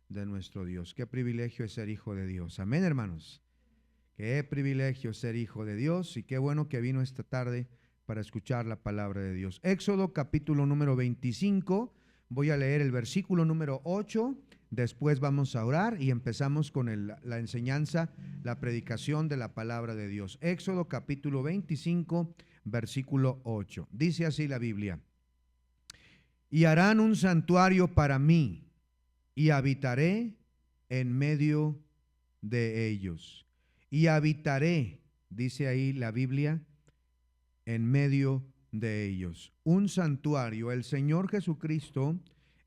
de nuestro Dios. Qué privilegio es ser hijo de Dios. Amén, hermanos. Qué privilegio ser hijo de Dios y qué bueno que vino esta tarde para escuchar la palabra de Dios. Éxodo capítulo número 25, voy a leer el versículo número 8, después vamos a orar y empezamos con la enseñanza, la predicación de la palabra de Dios. Éxodo capítulo 25, versículo 8. Dice así la Biblia: y harán un santuario para mí y habitaré en medio de ellos. Y habitaré, dice ahí la Biblia, en medio de ellos. Un santuario. El Señor Jesucristo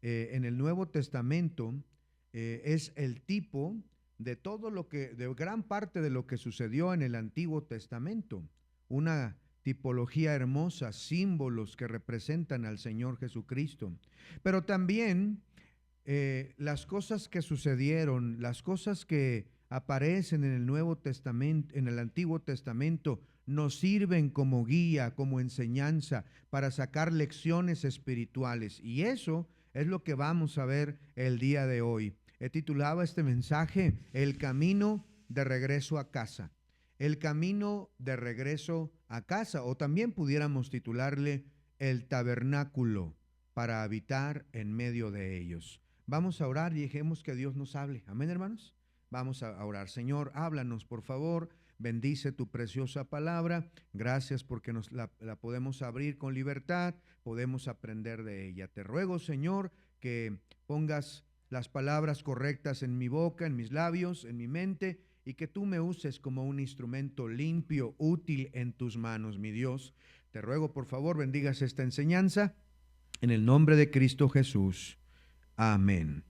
en el Nuevo Testamento es el tipo de todo lo que, de gran parte de lo que sucedió en el Antiguo Testamento. Una tipología hermosa, símbolos que representan al Señor Jesucristo. Pero también las cosas que sucedieron, las cosas que aparecen en el Nuevo Testamento, en el Antiguo Testamento, nos sirven como guía, como enseñanza para sacar lecciones espirituales. Y eso es lo que vamos a ver el día de hoy. He titulado este mensaje El camino de regreso a casa. El camino de regreso a casa, o también pudiéramos titularle El tabernáculo para habitar en medio de ellos. Vamos a orar y dejemos que Dios nos hable. Amén, hermanos. Vamos a orar. Señor, háblanos, por favor. Bendice tu preciosa palabra. Gracias porque la podemos abrir con libertad, podemos aprender de ella. Te ruego, Señor, que pongas las palabras correctas en mi boca, en mis labios, en mi mente, y que tú me uses como un instrumento limpio, útil en tus manos, mi Dios. Te ruego, por favor, bendigas esta enseñanza en el nombre de Cristo Jesús. Amén.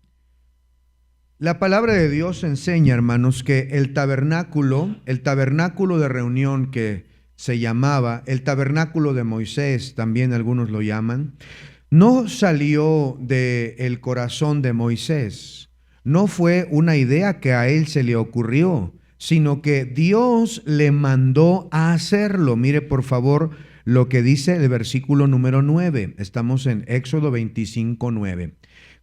La palabra de Dios enseña, hermanos, que el tabernáculo de reunión que se llamaba, el tabernáculo de Moisés, también algunos lo llaman, no salió del corazón de Moisés. No fue una idea que a él se le ocurrió, sino que Dios le mandó a hacerlo. Mire, por favor, lo que dice el versículo número 9. Estamos en Éxodo 25, 9.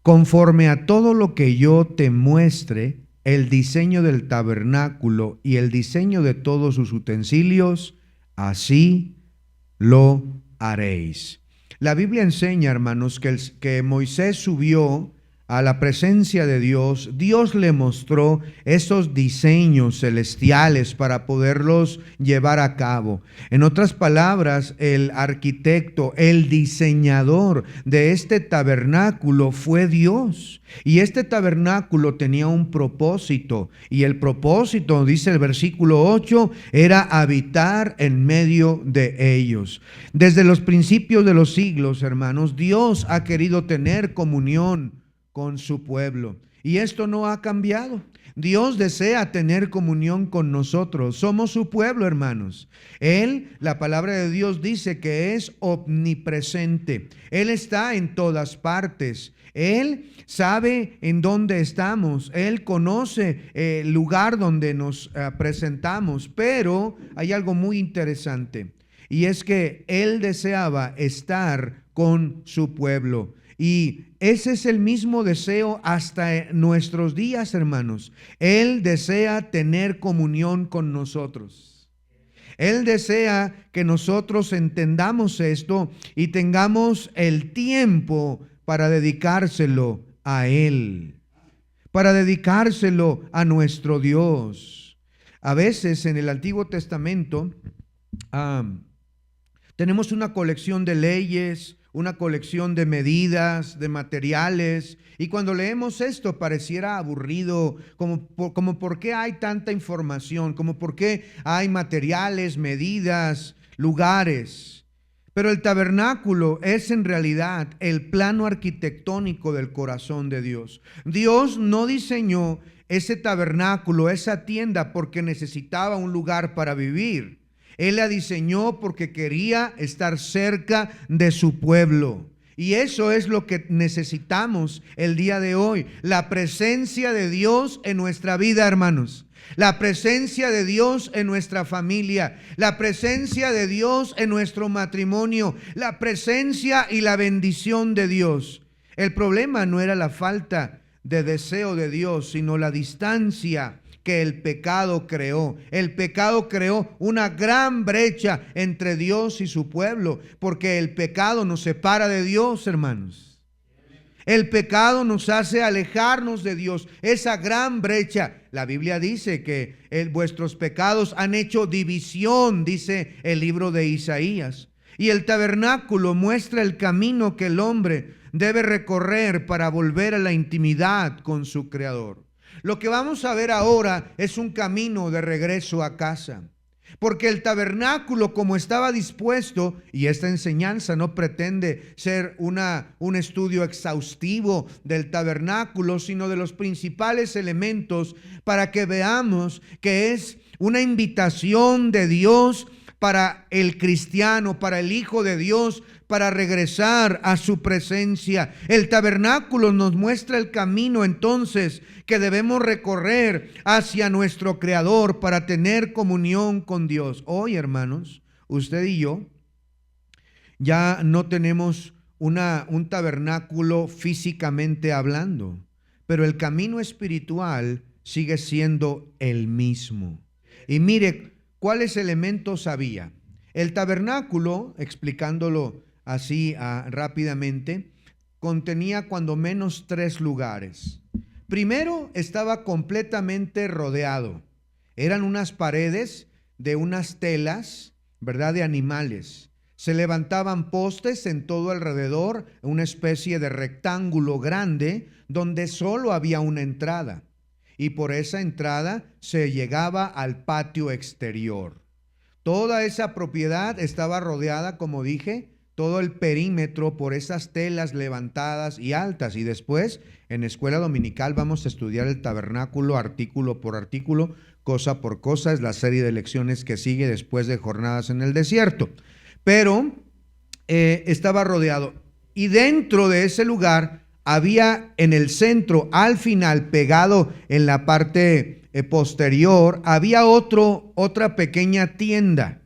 Conforme a todo lo que yo te muestre, el diseño del tabernáculo y el diseño de todos sus utensilios, así lo haréis. La Biblia enseña, hermanos, que Moisés subió a la presencia de Dios. Dios le mostró esos diseños celestiales para poderlos llevar a cabo. En otras palabras, el arquitecto, el diseñador de este tabernáculo fue Dios. Y este tabernáculo tenía un propósito. Y el propósito, dice el versículo 8, era habitar en medio de ellos. Desde los principios de los siglos, hermanos, Dios ha querido tener comunión con su pueblo. Y esto no ha cambiado. Dios desea tener comunión con nosotros. Somos su pueblo, hermanos. Él, la palabra de Dios dice que es omnipresente. Él está en todas partes. Él sabe en dónde estamos. Él conoce el lugar donde nos presentamos. Pero hay algo muy interesante. Y es que Él deseaba estar con su pueblo. Y ese es el mismo deseo hasta nuestros días, hermanos. Él desea tener comunión con nosotros. Él desea que nosotros entendamos esto y tengamos el tiempo para dedicárselo a Él, para dedicárselo a nuestro Dios. A veces en el Antiguo Testamento tenemos una colección de leyes, una colección de medidas, de materiales, y cuando leemos esto pareciera aburrido, como por qué hay tanta información, como por qué hay materiales, medidas, lugares. Pero el tabernáculo es en realidad el plano arquitectónico del corazón de Dios. Dios no diseñó ese tabernáculo, esa tienda, porque necesitaba un lugar para vivir. Él la diseñó porque quería estar cerca de su pueblo. Y eso es lo que necesitamos el día de hoy. La presencia de Dios en nuestra vida, hermanos. La presencia de Dios en nuestra familia. La presencia de Dios en nuestro matrimonio. La presencia y la bendición de Dios. El problema no era la falta de deseo de Dios, sino la distancia que el pecado creó. El pecado creó una gran brecha entre Dios y su pueblo, porque el pecado nos separa de Dios, hermanos. El pecado nos hace alejarnos de Dios, esa gran brecha. La Biblia dice que vuestros pecados han hecho división, dice el libro de Isaías. Y el tabernáculo muestra el camino que el hombre debe recorrer para volver a la intimidad con su Creador. Lo que vamos a ver ahora es un camino de regreso a casa. Porque el tabernáculo, como estaba dispuesto, y esta enseñanza no pretende ser un estudio exhaustivo del tabernáculo, sino de los principales elementos para que veamos que es una invitación de Dios para el cristiano, para el Hijo de Dios, para regresar a su presencia. El tabernáculo nos muestra el camino entonces que debemos recorrer hacia nuestro Creador para tener comunión con Dios. Hoy, hermanos, usted y yo ya no tenemos un tabernáculo físicamente hablando, pero el camino espiritual sigue siendo el mismo. Y mire, ¿cuáles elementos había? El tabernáculo, explicándolo así rápidamente, contenía cuando menos 3 lugares. Primero, estaba completamente rodeado. Eran unas paredes de unas telas, ¿verdad?, de animales. Se levantaban postes en todo alrededor, una especie de rectángulo grande donde solo había una entrada. Y por esa entrada se llegaba al patio exterior. Toda esa propiedad estaba rodeada, como dije, todo el perímetro por esas telas levantadas y altas. Y después, en escuela dominical, vamos a estudiar el tabernáculo artículo por artículo, cosa por cosa. Es la serie de lecciones que sigue después de jornadas en el desierto. Pero estaba rodeado. Y dentro de ese lugar había en el centro, al final, pegado en la parte posterior, había otra pequeña tienda.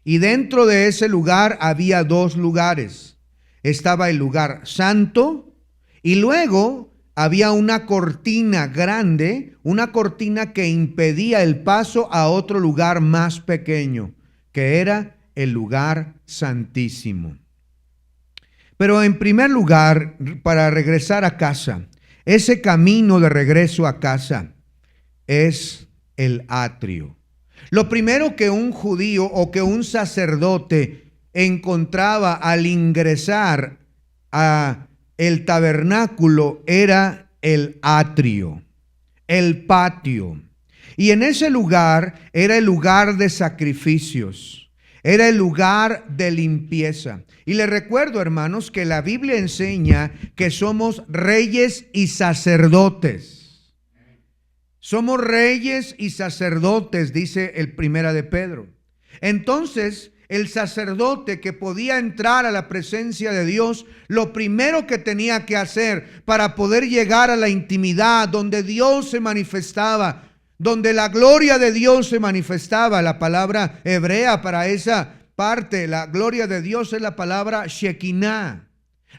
Y dentro de ese lugar había 2 lugares. Estaba el lugar santo y luego había una cortina grande, una cortina que impedía el paso a otro lugar más pequeño, que era el lugar santísimo. Pero en primer lugar, para regresar a casa, ese camino de regreso a casa es el atrio. Lo primero que un judío o que un sacerdote encontraba al ingresar a el tabernáculo era el atrio, el patio. Y en ese lugar era el lugar de sacrificios, era el lugar de limpieza. Y les recuerdo, hermanos, que la Biblia enseña que somos reyes y sacerdotes. Somos reyes y sacerdotes, dice el Primera de Pedro. Entonces, el sacerdote que podía entrar a la presencia de Dios, lo primero que tenía que hacer para poder llegar a la intimidad donde Dios se manifestaba, donde la gloria de Dios se manifestaba, la palabra hebrea para esa parte, la gloria de Dios es la palabra Shekinah.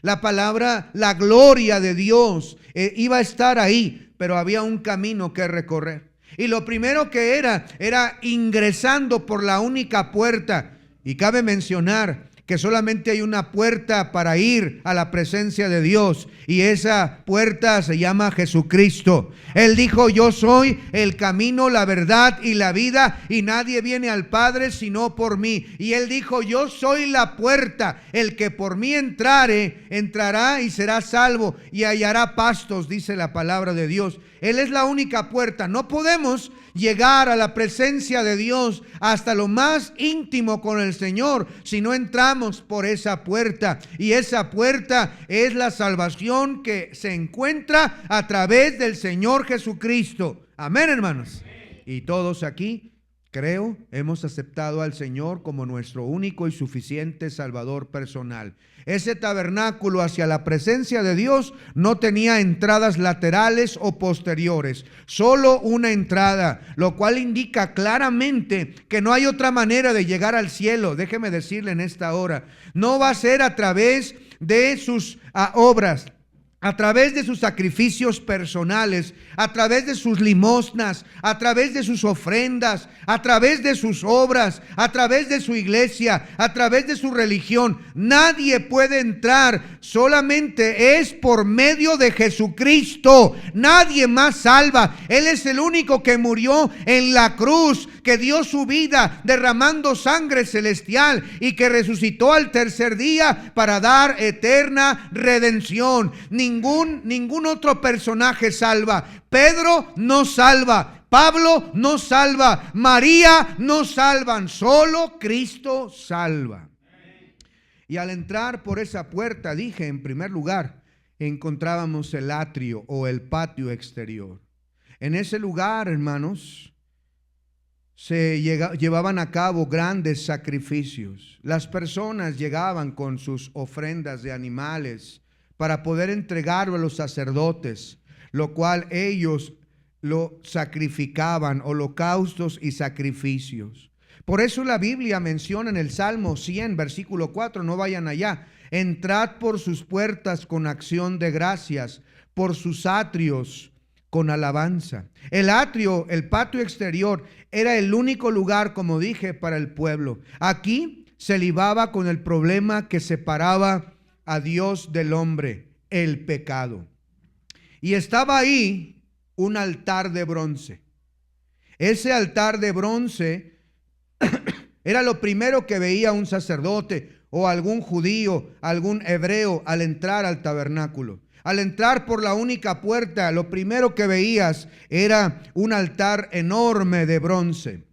La palabra, la gloria de Dios iba a estar ahí, pero había un camino que recorrer. Y lo primero que era ingresando por la única puerta. Y cabe mencionar que solamente hay una puerta para ir a la presencia de Dios, y esa puerta se llama Jesucristo. Él dijo: yo soy el camino, la verdad y la vida, y nadie viene al Padre sino por mí. Y él dijo: yo soy la puerta, el que por mí entrare, entrará y será salvo y hallará pastos, dice la palabra de Dios. Él es la única puerta. No podemos llegar a la presencia de Dios hasta lo más íntimo con el Señor si no entramos por esa puerta. Y esa puerta es la salvación que se encuentra a través del Señor Jesucristo. Amén, hermanos. Y todos aquí, creo, hemos aceptado al Señor como nuestro único y suficiente Salvador personal. Ese tabernáculo hacia la presencia de Dios no tenía entradas laterales o posteriores, solo una entrada, lo cual indica claramente que no hay otra manera de llegar al cielo. Déjeme decirle en esta hora, no va a ser a través de sus obras. a través de sus sacrificios personales, a través de sus limosnas, a través de sus ofrendas, a través de sus obras, a través de su iglesia, a través de su religión. Nadie puede entrar, solamente es por medio de Jesucristo. Nadie más salva. Él es el único que murió en la cruz, que dio su vida derramando sangre celestial y que resucitó al tercer día para dar eterna redención. Ningún otro personaje salva. Pedro no salva, Pablo no salva, María no salvan, solo Cristo salva. Y al entrar por esa puerta, dije, en primer lugar, encontrábamos el atrio o el patio exterior. En ese lugar, hermanos, se llevaban a cabo grandes sacrificios. Las personas llegaban con sus ofrendas de animales para poder entregarlo a los sacerdotes, lo cual ellos lo sacrificaban, holocaustos y sacrificios. Por eso la Biblia menciona en el Salmo 100, versículo 4, no vayan allá: entrad por sus puertas con acción de gracias, por sus atrios con alabanza. El atrio, el patio exterior, era el único lugar, como dije, para el pueblo. Aquí se libaba con el problema que separaba a Dios del hombre, el pecado. Y estaba ahí un altar de bronce. Ese altar de bronce era lo primero que veía un sacerdote o algún judío, algún hebreo al entrar al tabernáculo. Al entrar por la única puerta, lo primero que veías era un altar enorme de bronce.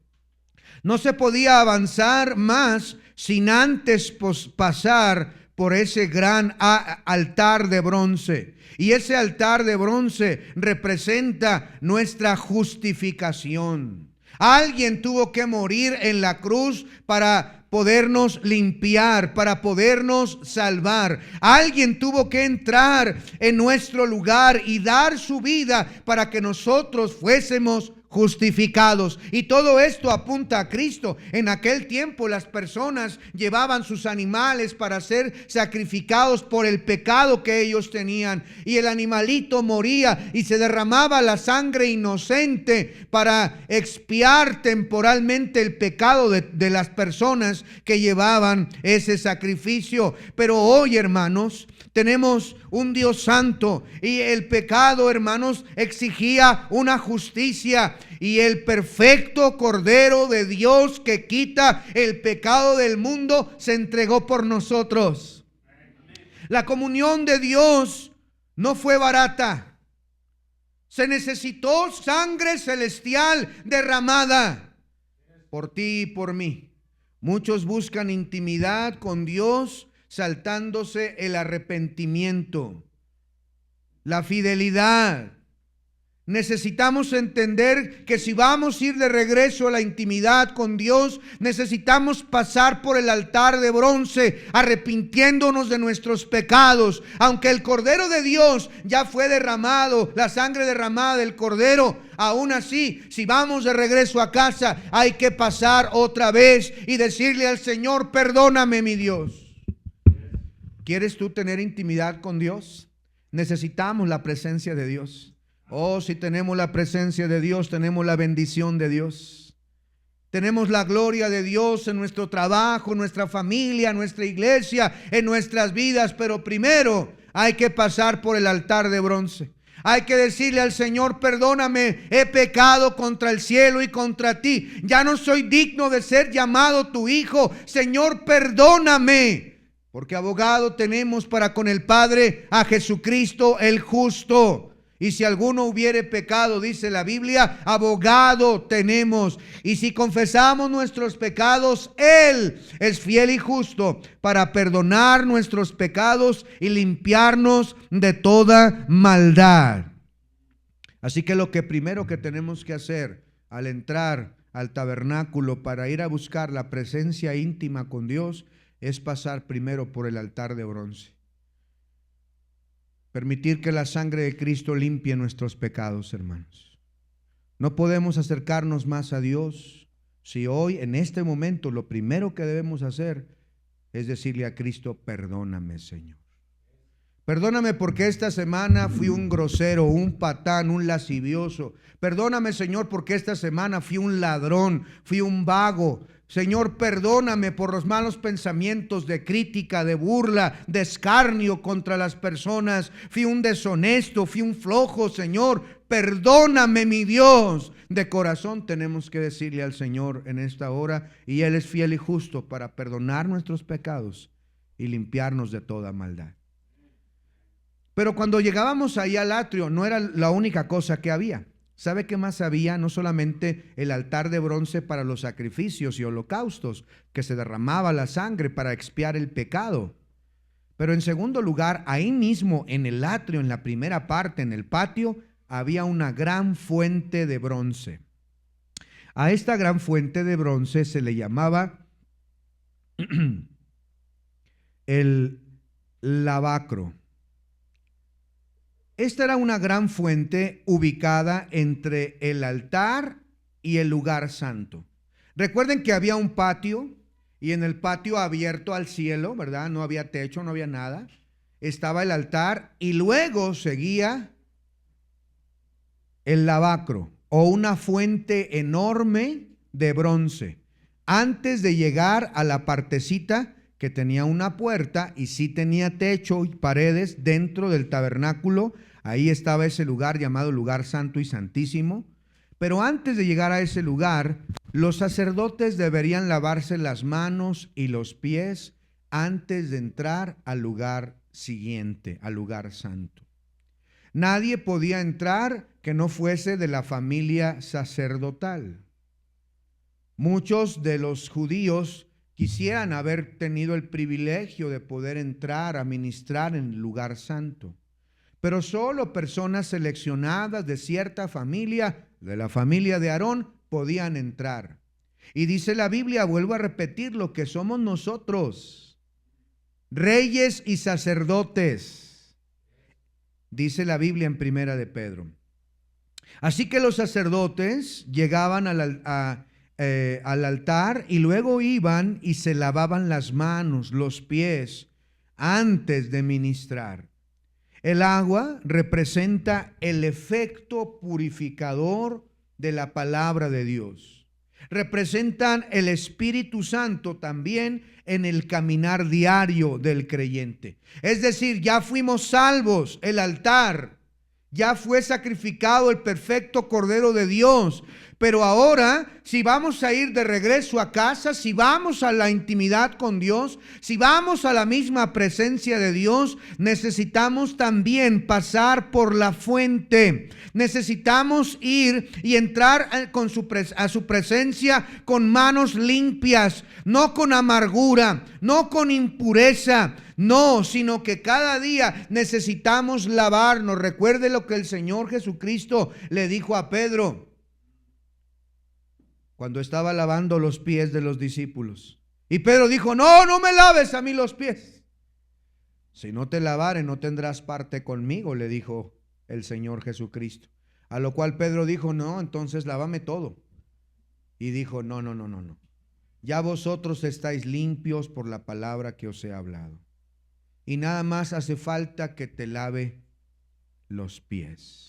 No se podía avanzar más sin antes pasar por ese gran altar de bronce. Y ese altar de bronce representa nuestra justificación. Alguien tuvo que morir en la cruz para podernos limpiar, para podernos salvar. Alguien tuvo que entrar en nuestro lugar y dar su vida para que nosotros fuésemos justificados. Y todo esto apunta a Cristo. En aquel tiempo las personas llevaban sus animales para ser sacrificados por el pecado que ellos tenían, y el animalito moría y se derramaba la sangre inocente para expiar temporalmente el pecado de las personas que llevaban ese sacrificio. Pero hoy, hermanos, tenemos un Dios santo, y el pecado, hermanos, exigía una justicia, y el perfecto Cordero de Dios que quita el pecado del mundo se entregó por nosotros. La comunión de Dios no fue barata. Se necesitó sangre celestial derramada por ti y por mí. Muchos buscan intimidad con Dios saltándose el arrepentimiento, la fidelidad. Necesitamos entender que si vamos a ir de regreso a la intimidad con Dios, necesitamos pasar por el altar de bronce, arrepintiéndonos de nuestros pecados. Aunque el Cordero de Dios ya fue derramado, la sangre derramada del Cordero, aún así, si vamos de regreso a casa, hay que pasar otra vez y decirle al Señor: perdóname, mi Dios. ¿Quieres tú tener intimidad con Dios? Necesitamos la presencia de Dios. Oh, si tenemos la presencia de Dios, tenemos la bendición de Dios. Tenemos la gloria de Dios en nuestro trabajo, en nuestra familia, en nuestra iglesia, en nuestras vidas. Pero primero hay que pasar por el altar de bronce. Hay que decirle al Señor: perdóname, he pecado contra el cielo y contra ti. Ya no soy digno de ser llamado tu hijo. Señor, perdóname. Porque abogado tenemos para con el Padre a Jesucristo el justo. Y si alguno hubiere pecado, dice la Biblia, abogado tenemos. Y si confesamos nuestros pecados, Él es fiel y justo para perdonar nuestros pecados y limpiarnos de toda maldad. Así que lo que primero que tenemos que hacer al entrar al tabernáculo para ir a buscar la presencia íntima con Dios es pasar primero por el altar de bronce. Permitir que la sangre de Cristo limpie nuestros pecados, hermanos. No podemos acercarnos más a Dios si hoy, en este momento, lo primero que debemos hacer es decirle a Cristo: perdóname, Señor. Perdóname porque esta semana fui un grosero, un patán, un lascivioso. Perdóname, Señor, porque esta semana fui un ladrón, fui un vago. Señor, perdóname por los malos pensamientos de crítica, de burla, de escarnio contra las personas. Fui un deshonesto, fui un flojo, Señor. Perdóname, mi Dios. De corazón tenemos que decirle al Señor en esta hora, y Él es fiel y justo para perdonar nuestros pecados y limpiarnos de toda maldad. Pero cuando llegábamos ahí al atrio, no era la única cosa que había. ¿Sabe qué más había? No solamente el altar de bronce para los sacrificios y holocaustos, que se derramaba la sangre para expiar el pecado. Pero en segundo lugar, ahí mismo en el atrio, en la primera parte, en el patio, había una gran fuente de bronce. A esta gran fuente de bronce se le llamaba el lavacro. Esta era una gran fuente ubicada entre el altar y el lugar santo. Recuerden que había un patio, y en el patio abierto al cielo, ¿verdad? No había techo, no había nada. Estaba el altar y luego seguía el lavacro, o una fuente enorme de bronce, antes de llegar a la partecita que tenía una puerta y sí tenía techo y paredes dentro del tabernáculo. Ahí estaba ese lugar llamado lugar santo y santísimo. Pero antes de llegar a ese lugar, los sacerdotes deberían lavarse las manos y los pies antes de entrar al lugar siguiente, al lugar santo. Nadie podía entrar que no fuese de la familia sacerdotal. Muchos de los judíos quisieran haber tenido el privilegio de poder entrar a ministrar en el lugar santo, pero solo personas seleccionadas de cierta familia, de la familia de Aarón, podían entrar. Y dice la Biblia, vuelvo a repetir, lo que somos nosotros, reyes y sacerdotes, dice la Biblia en Primera de Pedro. Así que los sacerdotes llegaban al altar y luego iban y se lavaban las manos, los pies, antes de ministrar. El agua representa el efecto purificador de la palabra de Dios. Representan el Espíritu Santo también en el caminar diario del creyente. Es decir, ya fuimos salvos, el altar, ya fue sacrificado el perfecto Cordero de Dios. Pero ahora, si vamos a ir de regreso a casa, si vamos a la intimidad con Dios, si vamos a la misma presencia de Dios, necesitamos también pasar por la fuente. Necesitamos ir y entrar a su presencia con manos limpias, no con amargura, no con impureza, no, sino que cada día necesitamos lavarnos. Recuerde lo que el Señor Jesucristo le dijo a Pedro cuando estaba lavando los pies de los discípulos. Y Pedro dijo: no, no me laves a mí los pies. Si no te lavare, no tendrás parte conmigo, le dijo el Señor Jesucristo. A lo cual Pedro dijo: no, entonces lávame todo. Y dijo: no. Ya vosotros estáis limpios por la palabra que os he hablado. Y nada más hace falta que te lave los pies.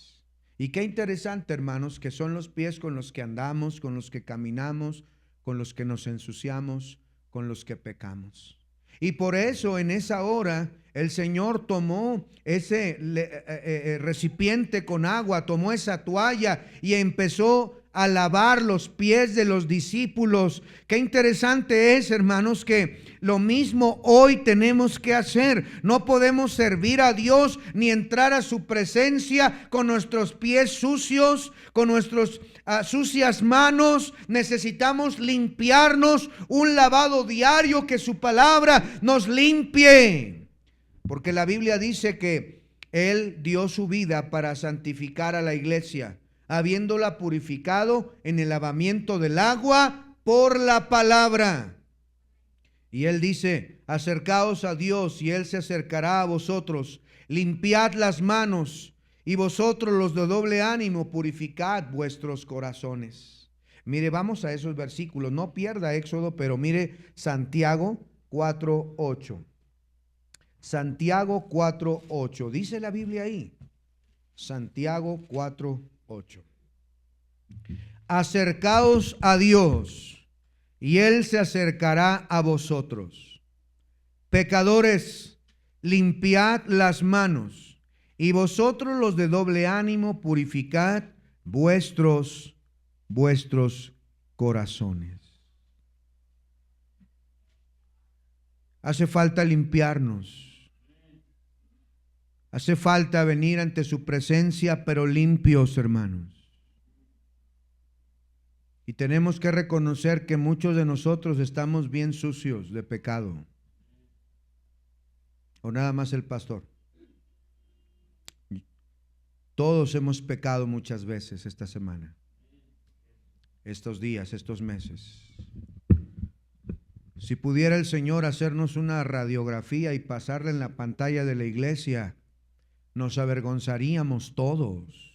Y qué interesante, hermanos, que son los pies con los que andamos, con los que caminamos, con los que nos ensuciamos, con los que pecamos. Y por eso en esa hora el Señor tomó ese recipiente con agua, tomó esa toalla y empezó a lavar los pies de los discípulos. Qué interesante es, hermanos, que lo mismo hoy tenemos que hacer. No podemos servir a Dios ni entrar a su presencia con nuestros pies sucios, con nuestras sucias manos. Necesitamos limpiarnos, un lavado diario, que su palabra nos limpie. Porque la Biblia dice que Él dio su vida para santificar a la iglesia, habiéndola purificado en el lavamiento del agua por la palabra. Y Él dice: acercaos a Dios y Él se acercará a vosotros. Limpiad las manos, y vosotros los de doble ánimo purificad vuestros corazones. Mire, vamos a esos versículos. No pierda Éxodo, pero mire Santiago 4:8. Santiago 4:8. Dice la Biblia ahí. Santiago 4:8. Acercaos a Dios y Él se acercará a vosotros. Pecadores, limpiad las manos, y vosotros los de doble ánimo, purificad vuestros corazones. Hace falta limpiarnos. Hace falta venir ante su presencia, pero limpios, hermanos. Y tenemos que reconocer que muchos de nosotros estamos bien sucios de pecado. ¿O nada más el pastor? Todos hemos pecado muchas veces esta semana, estos días, estos meses. Si pudiera el Señor hacernos una radiografía y pasarla en la pantalla de la iglesia, nos avergonzaríamos todos.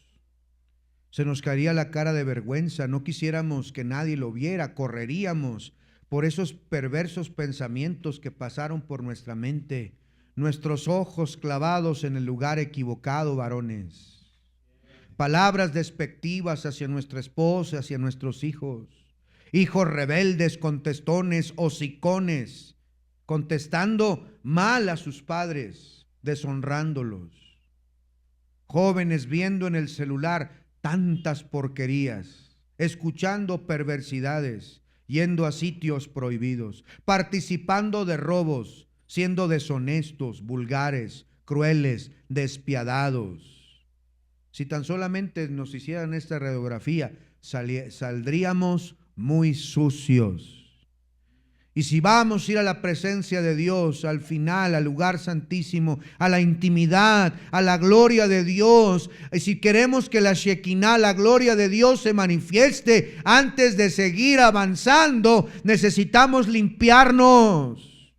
Se nos caería la cara de vergüenza, no quisiéramos que nadie lo viera, correríamos por esos perversos pensamientos que pasaron por nuestra mente, nuestros ojos clavados en el lugar equivocado, varones. Palabras despectivas hacia nuestra esposa, hacia nuestros hijos. Hijos rebeldes, contestones, hocicones, contestando mal a sus padres, deshonrándolos. Jóvenes viendo en el celular tantas porquerías, escuchando perversidades, yendo a sitios prohibidos, participando de robos, siendo deshonestos, vulgares, crueles, despiadados. Si tan solamente nos hicieran esta radiografía, saldríamos muy sucios. Y si vamos a ir a la presencia de Dios, al final, al lugar santísimo, a la intimidad, a la gloria de Dios, y si queremos que la Shekinah, la gloria de Dios, se manifieste antes de seguir avanzando, necesitamos limpiarnos,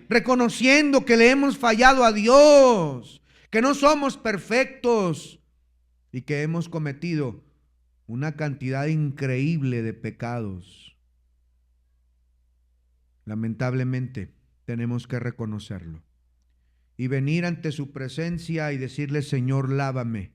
reconociendo que le hemos fallado a Dios, que no somos perfectos y que hemos cometido una cantidad increíble de pecados. Lamentablemente tenemos que reconocerlo y venir ante su presencia y decirle: Señor, lávame,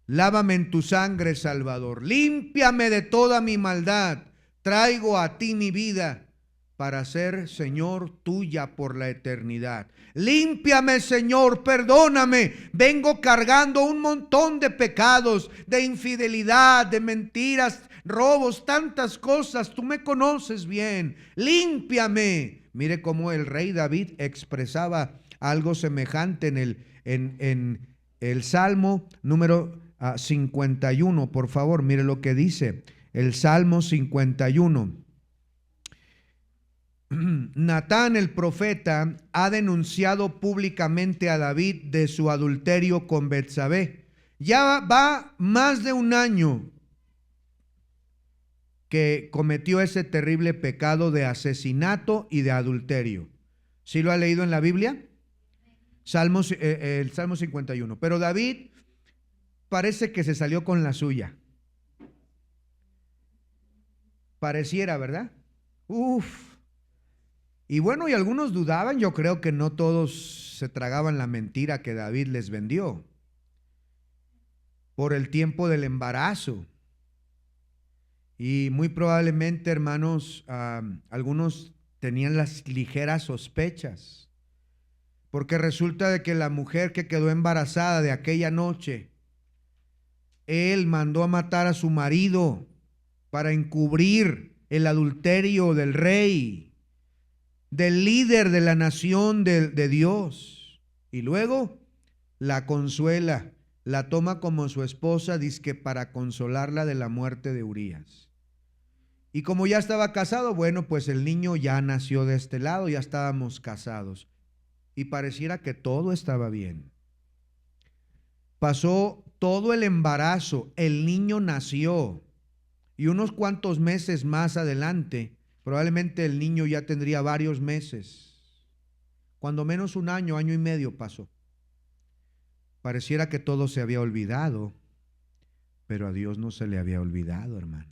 lávame en tu sangre, Salvador, límpiame de toda mi maldad, traigo a ti mi vida para ser, Señor, tuya por la eternidad. Límpiame, Señor, perdóname, vengo cargando un montón de pecados, de infidelidad, de mentiras, robos, tantas cosas, tú me conoces bien, límpiame. Mire cómo el rey David expresaba algo semejante en el Salmo número 51, por favor, mire lo que dice el Salmo 51. Natán el profeta ha denunciado públicamente a David de su adulterio con Betsabé. Ya va más de un año que cometió ese terrible pecado de asesinato y de adulterio. ¿Sí lo ha leído en la Biblia? El Salmo 51. Pero David parece que se salió con la suya. Pareciera, ¿verdad? Y bueno, y algunos dudaban, yo creo que no todos se tragaban la mentira que David les vendió por el tiempo del embarazo. Y muy probablemente, hermanos, algunos tenían las ligeras sospechas, porque resulta de que la mujer que quedó embarazada de aquella noche, él mandó a matar a su marido para encubrir el adulterio del rey, del líder de la nación de Dios, y luego la consuela, la toma como su esposa, dizque para consolarla de la muerte de Urías. Y como ya estaba casado, bueno, pues el niño ya nació de este lado, ya estábamos casados, y pareciera que todo estaba bien. Pasó todo el embarazo, el niño nació, y unos cuantos meses más adelante, probablemente el niño ya tendría varios meses, cuando menos un año, año y medio pasó. Pareciera que todo se había olvidado, pero a Dios no se le había olvidado, hermanos.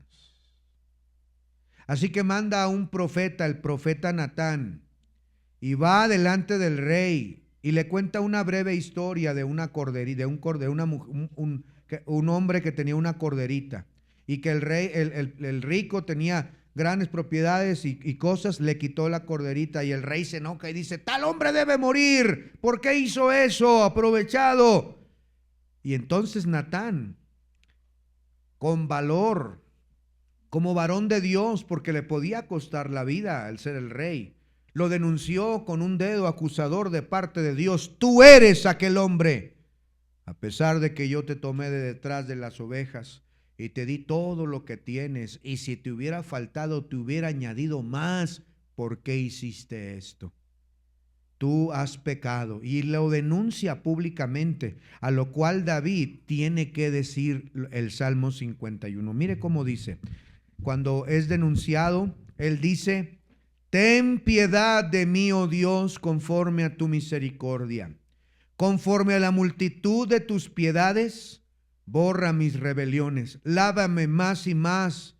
Así que manda a un profeta, el profeta Natán, y va delante del rey y le cuenta una breve historia de una corderita, un hombre que tenía una corderita, y que el rey, el rico tenía grandes propiedades y cosas, le quitó la corderita, y el rey se enoja y dice: tal hombre debe morir, ¿por qué hizo eso? Aprovechado. Y entonces Natán, con valor, como varón de Dios, porque le podía costar la vida al ser el rey, lo denunció con un dedo acusador de parte de Dios: tú eres aquel hombre, a pesar de que yo te tomé de detrás de las ovejas y te di todo lo que tienes, y si te hubiera faltado te hubiera añadido más, ¿por qué hiciste esto? Tú has pecado. Y lo denuncia públicamente, a lo cual David tiene que decir el Salmo 51. Mire cómo dice, cuando es denunciado, él dice: ten piedad de mí, oh Dios, conforme a tu misericordia. Conforme a la multitud de tus piedades, borra mis rebeliones. Lávame más y más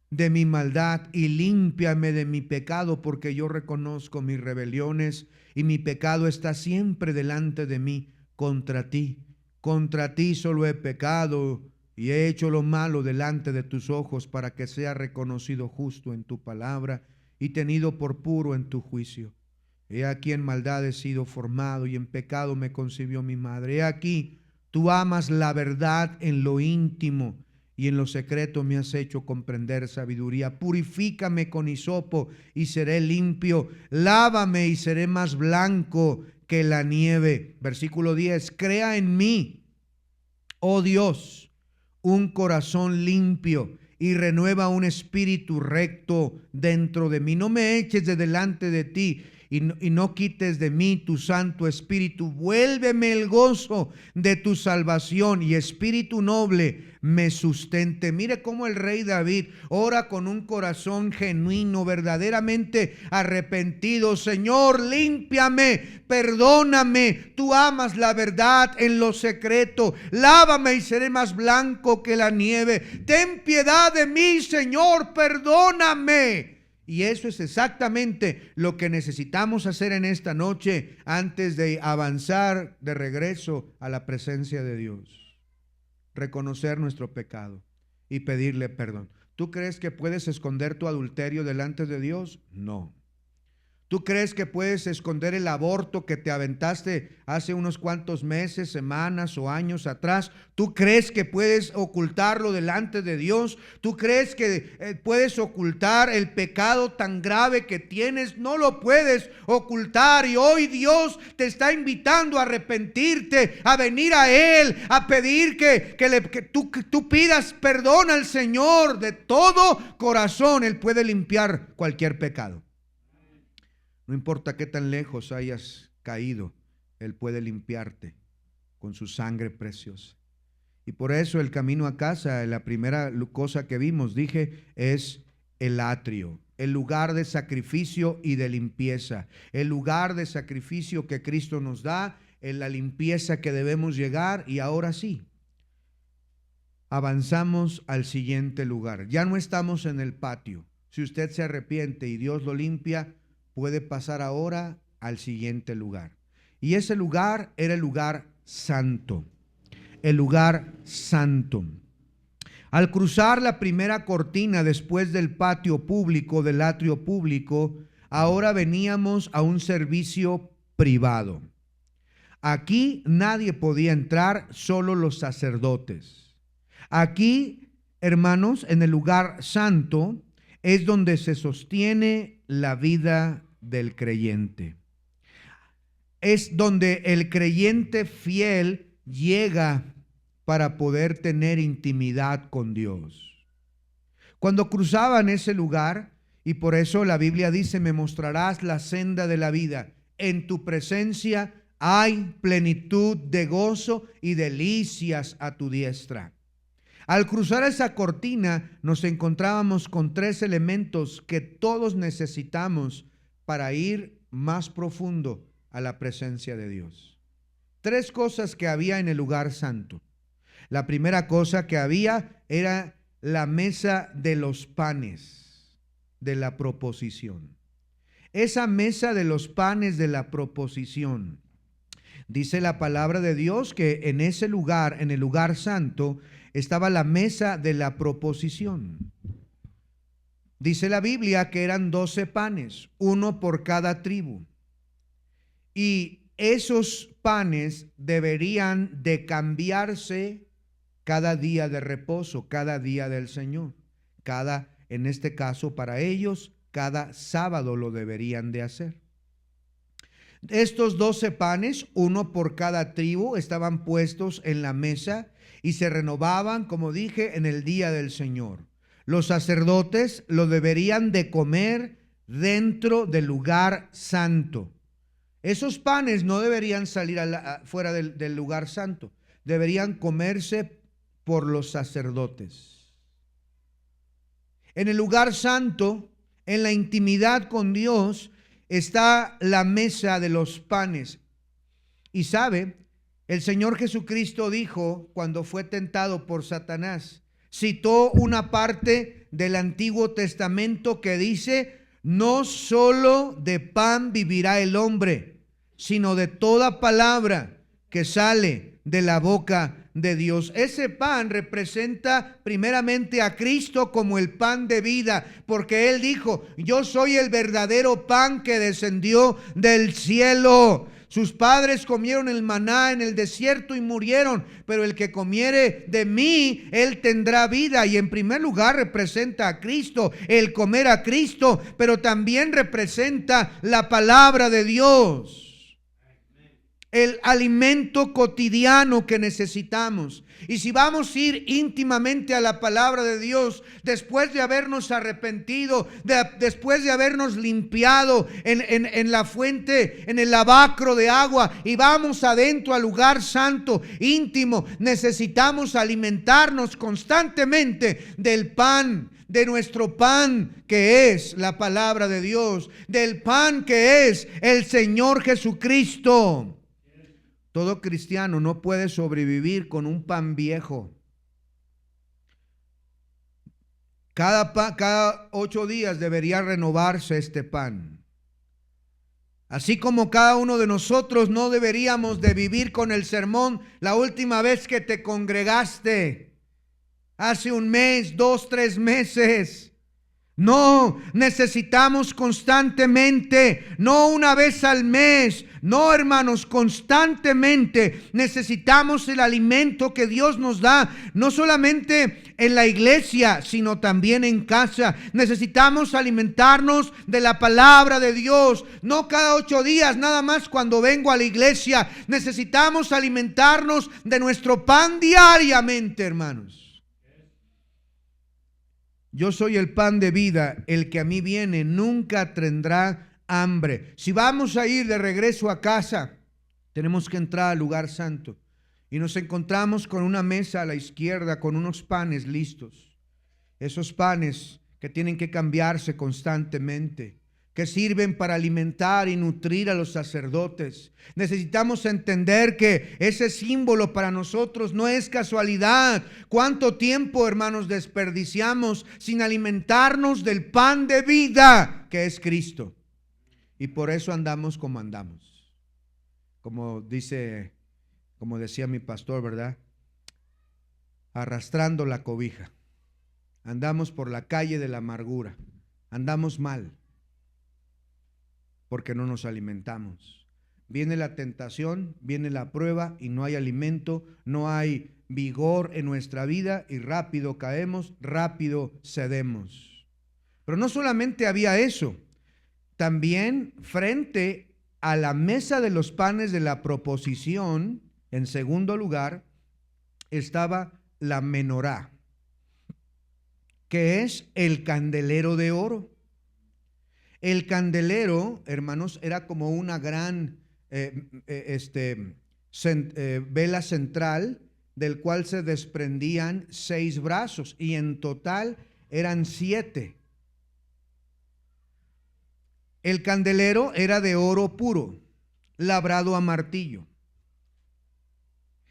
de mi maldad y límpiame de mi pecado, porque yo reconozco mis rebeliones y mi pecado está siempre delante de mí. Contra ti solo he pecado y he hecho lo malo delante de tus ojos, para que sea reconocido justo en tu palabra y tenido por puro en tu juicio. He aquí en maldad he sido formado, y en pecado me concibió mi madre. He aquí, tú amas la verdad en lo íntimo, y en lo secreto me has hecho comprender sabiduría. Purifícame con hisopo y seré limpio. Lávame y seré más blanco que la nieve. Versículo 10. Crea en mí, oh Dios, un corazón limpio, y renueva un espíritu recto dentro de mí. No me eches de delante de ti y no quites de mí tu Santo Espíritu. Vuélveme el gozo de tu salvación, y espíritu noble me sustente. Mire cómo el rey David ora con un corazón genuino, verdaderamente arrepentido. Señor, límpiame, perdóname. Tú amas la verdad en lo secreto. Lávame y seré más blanco que la nieve. Ten piedad de mí, Señor, perdóname. Y eso es exactamente lo que necesitamos hacer en esta noche antes de avanzar de regreso a la presencia de Dios. Reconocer nuestro pecado y pedirle perdón. ¿Tú crees que puedes esconder tu adulterio delante de Dios? No. ¿Tú crees que puedes esconder el aborto que te aventaste hace unos cuantos meses, semanas o años atrás? ¿Tú crees que puedes ocultarlo delante de Dios? ¿Tú crees que puedes ocultar el pecado tan grave que tienes? No lo puedes ocultar, y hoy Dios te está invitando a arrepentirte, a venir a Él, a pedir que tú pidas perdón al Señor de todo corazón. Él puede limpiar cualquier pecado. No importa qué tan lejos hayas caído, Él puede limpiarte con su sangre preciosa. Y por eso el camino a casa, la primera cosa que vimos, dije, es el atrio, el lugar de sacrificio y de limpieza. El lugar de sacrificio que Cristo nos da, en la limpieza que debemos llegar. Y ahora sí, avanzamos al siguiente lugar. Ya no estamos en el patio. Si usted se arrepiente y Dios lo limpia, puede pasar ahora al siguiente lugar. Y ese lugar era el lugar santo. El lugar santo. Al cruzar la primera cortina después del patio público, del atrio público, ahora veníamos a un servicio privado. Aquí nadie podía entrar, solo los sacerdotes. Aquí, hermanos, en el lugar santo es donde se sostiene la vida del creyente. Es donde el creyente fiel llega para poder tener intimidad con Dios. Cuando cruzaban ese lugar, y por eso la Biblia dice: me mostrarás la senda de la vida. En tu presencia hay plenitud de gozo y delicias a tu diestra. Al cruzar esa cortina nos encontrábamos con tres elementos que todos necesitamos para ir más profundo a la presencia de Dios. Tres cosas que había en el lugar santo. La primera cosa que había era la mesa de los panes de la proposición. Esa mesa de los panes de la proposición Dice la palabra de Dios que en ese lugar, en el lugar santo, estaba la mesa de la proposición. Dice la Biblia que eran 12 panes, uno por cada tribu. Y esos panes deberían de cambiarse cada día de reposo, cada día del Señor. En este caso para ellos, cada sábado lo deberían de hacer. Estos 12 panes, uno por cada tribu, estaban puestos en la mesa y se renovaban, como dije, en el día del Señor. Los sacerdotes lo deberían de comer dentro del lugar santo. Esos panes no deberían salir fuera del lugar santo, deberían comerse por los sacerdotes. En el lugar santo, en la intimidad con Dios, está la mesa de los panes. Y sabe, el Señor Jesucristo dijo cuando fue tentado por Satanás, citó una parte del Antiguo Testamento que dice: no solo de pan vivirá el hombre, sino de toda palabra que sale de la boca de Dios. Ese pan representa primeramente a Cristo como el pan de vida, porque Él dijo: yo soy el verdadero pan que descendió del cielo. Sus padres comieron el maná en el desierto y murieron, pero el que comiere de mí, él tendrá vida. Y en primer lugar representa a Cristo, el comer a Cristo, pero también representa la palabra de Dios, el alimento cotidiano que necesitamos. Y si vamos a ir íntimamente a la palabra de Dios, después de habernos arrepentido, después de habernos limpiado en la fuente, en el lavacro de agua, y vamos adentro al lugar santo, íntimo, necesitamos alimentarnos constantemente del pan, de nuestro pan que es la palabra de Dios, del pan que es el Señor Jesucristo. Todo cristiano no puede sobrevivir con un pan viejo. Cada 8 días debería renovarse este pan. Así como cada uno de nosotros no deberíamos de vivir con el sermón: la última vez que te congregaste, hace un mes, 2, 3 meses. No, necesitamos constantemente, no una vez al mes, no, hermanos, constantemente necesitamos el alimento que Dios nos da, no solamente en la iglesia, sino también en casa. Necesitamos alimentarnos de la palabra de Dios, no cada 8 días, nada más cuando vengo a la iglesia. Necesitamos alimentarnos de nuestro pan diariamente, hermanos. Yo soy el pan de vida, el que a mí viene nunca tendrá hambre. Si vamos a ir de regreso a casa, tenemos que entrar al lugar santo y nos encontramos con una mesa a la izquierda con unos panes listos. Esos panes que tienen que cambiarse constantemente, que sirven para alimentar y nutrir a los sacerdotes. Necesitamos entender que ese símbolo para nosotros no es casualidad. ¿Cuánto tiempo, hermanos, desperdiciamos sin alimentarnos del pan de vida que es Cristo? Y por eso andamos como andamos. Como decía mi pastor, ¿verdad? Arrastrando la cobija. Andamos por la calle de la amargura. Andamos mal, porque no nos alimentamos. Viene la tentación, viene la prueba y no hay alimento, no hay vigor en nuestra vida y rápido caemos, rápido cedemos. Pero no solamente había eso, también frente a la mesa de los panes de la proposición, en segundo lugar, estaba la menorá, que es el candelero de oro. El candelero, hermanos, era como una gran vela central del cual se desprendían 6 brazos y en total eran 7. El candelero era de oro puro, labrado a martillo.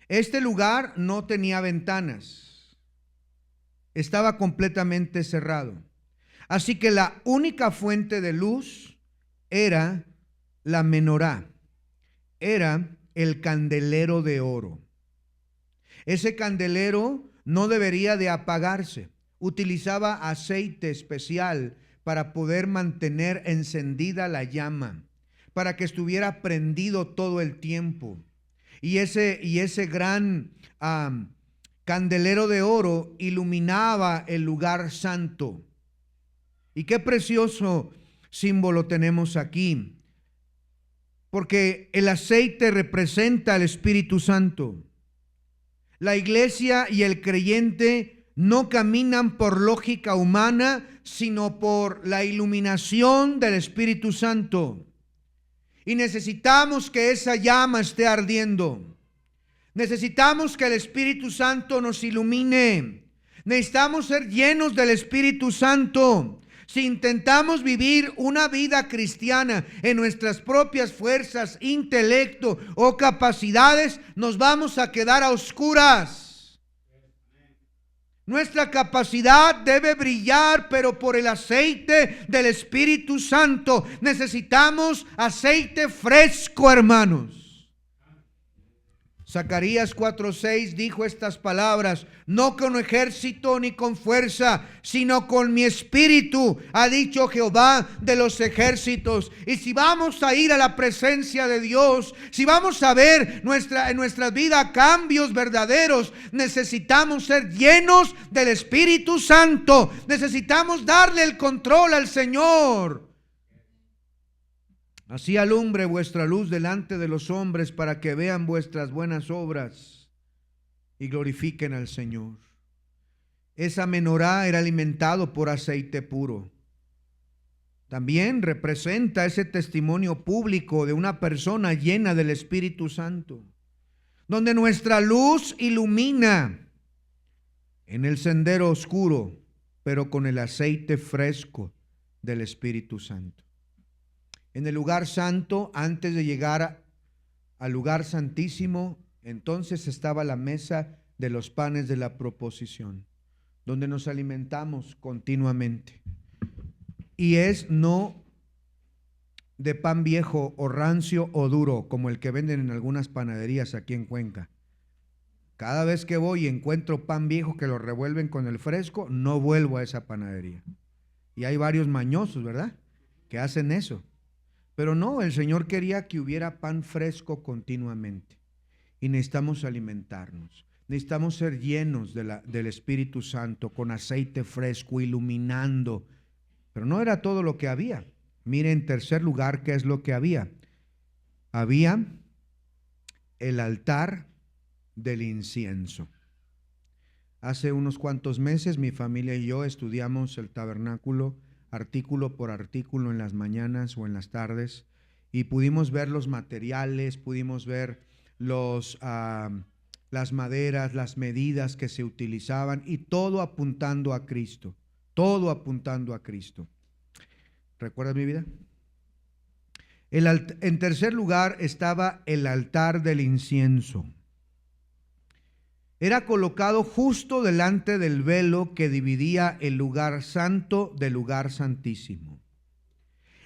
Este lugar no tenía ventanas, estaba completamente cerrado. Así que la única fuente de luz era la menorá, era el candelero de oro. Ese candelero no debería de apagarse. Utilizaba aceite especial para poder mantener encendida la llama, para que estuviera prendido todo el tiempo. Y ese gran candelero de oro iluminaba el lugar santo. Y qué precioso símbolo tenemos aquí, porque el aceite representa al Espíritu Santo. La iglesia y el creyente no caminan por lógica humana, sino por la iluminación del Espíritu Santo. Y necesitamos que esa llama esté ardiendo. Necesitamos que el Espíritu Santo nos ilumine. Necesitamos ser llenos del Espíritu Santo. Si intentamos vivir una vida cristiana en nuestras propias fuerzas, intelecto o capacidades, nos vamos a quedar a oscuras. Nuestra capacidad debe brillar, pero por el aceite del Espíritu Santo. Necesitamos aceite fresco, hermanos. Zacarías 4:6 dijo estas palabras: no con ejército ni con fuerza, sino con mi espíritu, ha dicho Jehová de los ejércitos. Y si vamos a ir a la presencia de Dios, si vamos a ver en nuestra vida cambios verdaderos, necesitamos ser llenos del Espíritu Santo. Necesitamos darle el control al Señor. Así alumbre vuestra luz delante de los hombres, para que vean vuestras buenas obras y glorifiquen al Señor. Esa menorá era alimentado por aceite puro. También representa ese testimonio público de una persona llena del Espíritu Santo, donde nuestra luz ilumina en el sendero oscuro, pero con el aceite fresco del Espíritu Santo. En el lugar santo, antes de llegar al lugar santísimo, entonces estaba la mesa de los panes de la proposición, donde nos alimentamos continuamente. Y es no de pan viejo o rancio o duro, como el que venden en algunas panaderías aquí en Cuenca. Cada vez que voy y encuentro pan viejo que lo revuelven con el fresco, no vuelvo a esa panadería. Y hay varios mañosos, ¿verdad?, que hacen eso. Pero no, el Señor quería que hubiera pan fresco continuamente. Y necesitamos alimentarnos. Necesitamos ser llenos del Espíritu Santo, con aceite fresco, iluminando. Pero no era todo lo que había. Mire, en tercer lugar, ¿qué es lo que había? Había el altar del incienso. Hace unos cuantos meses mi familia y yo estudiamos el tabernáculo artículo por artículo en las mañanas o en las tardes, y pudimos ver los materiales, pudimos ver las maderas, las medidas que se utilizaban, y todo apuntando a Cristo, todo apuntando a Cristo. ¿Recuerdas mi vida? En tercer lugar estaba el altar del incienso. Era colocado justo delante del velo que dividía el lugar santo del lugar santísimo.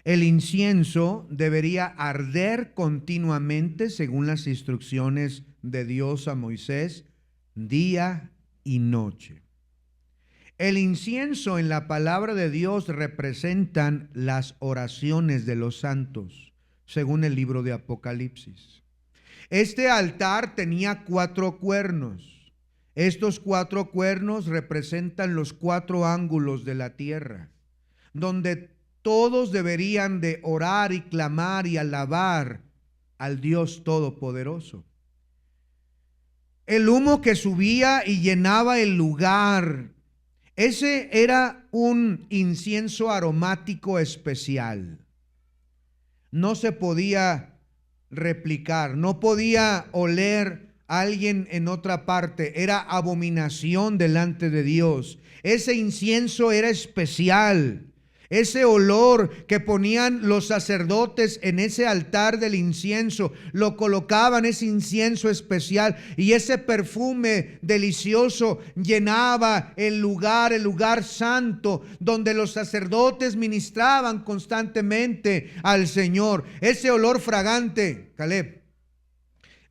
El incienso debería arder continuamente según las instrucciones de Dios a Moisés, día y noche. El incienso en la palabra de Dios representan las oraciones de los santos, según el libro de Apocalipsis. Este altar tenía 4 cuernos. Estos 4 cuernos representan los 4 ángulos de la tierra, donde todos deberían de orar y clamar y alabar al Dios Todopoderoso. El humo que subía y llenaba el lugar, ese era un incienso aromático especial. No se podía replicar, no podía oler alguien en otra parte, era abominación delante de Dios. Ese incienso era especial. Ese olor que ponían los sacerdotes en ese altar del incienso, lo colocaban, ese incienso especial, y ese perfume delicioso llenaba el lugar santo, donde los sacerdotes ministraban constantemente al Señor. Ese olor fragante, Caleb,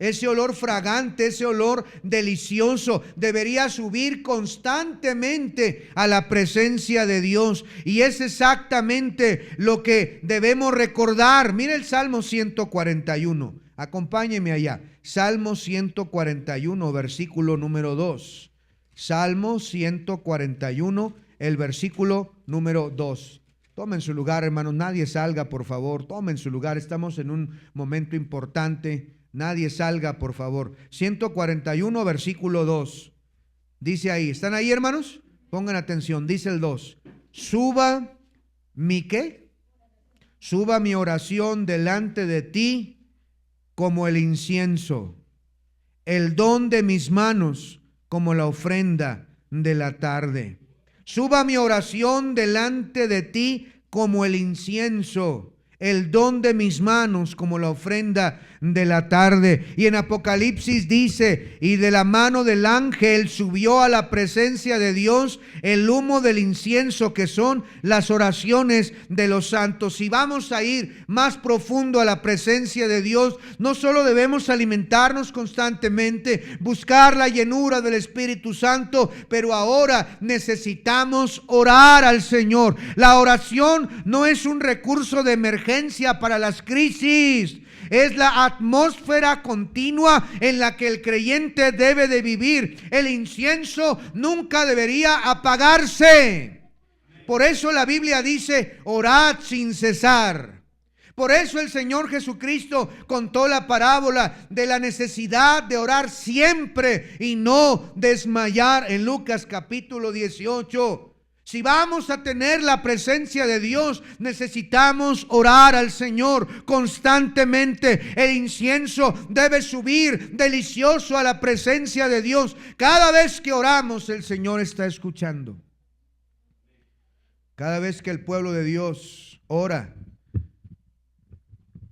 ese olor fragante, ese olor delicioso, debería subir constantemente a la presencia de Dios. Y es exactamente lo que debemos recordar. Mira el Salmo 141. Acompáñeme allá. Salmo 141, versículo número 2. Salmo 141, el versículo número 2. Tomen su lugar, hermanos. Nadie salga, por favor. Tomen su lugar. Estamos en un momento importante. Nadie salga, por favor. 141, versículo 2. Dice ahí. ¿Están ahí, hermanos? Pongan atención. Dice el 2. Suba mi ¿qué? Suba mi oración delante de ti como el incienso, el don de mis manos como la ofrenda de la tarde. Suba mi oración delante de ti como el incienso, el don de mis manos como la ofrenda de la tarde. Y en Apocalipsis dice: y de la mano del ángel subió a la presencia de Dios el humo del incienso, que son las oraciones de los santos. Si vamos a ir más profundo a la presencia de Dios, no solo debemos alimentarnos constantemente, buscar la llenura del Espíritu Santo, pero ahora necesitamos orar al Señor. La oración no es un recurso de emergencia para las crisis. Es la atmósfera continua en la que el creyente debe de vivir. El incienso nunca debería apagarse. Por eso la Biblia dice: orad sin cesar. Por eso el Señor Jesucristo contó la parábola de la necesidad de orar siempre y no desmayar en Lucas capítulo 18. Si vamos a tener la presencia de Dios, necesitamos orar al Señor constantemente. El incienso debe subir delicioso a la presencia de Dios. Cada vez que oramos, el Señor está escuchando. Cada vez que el pueblo de Dios ora,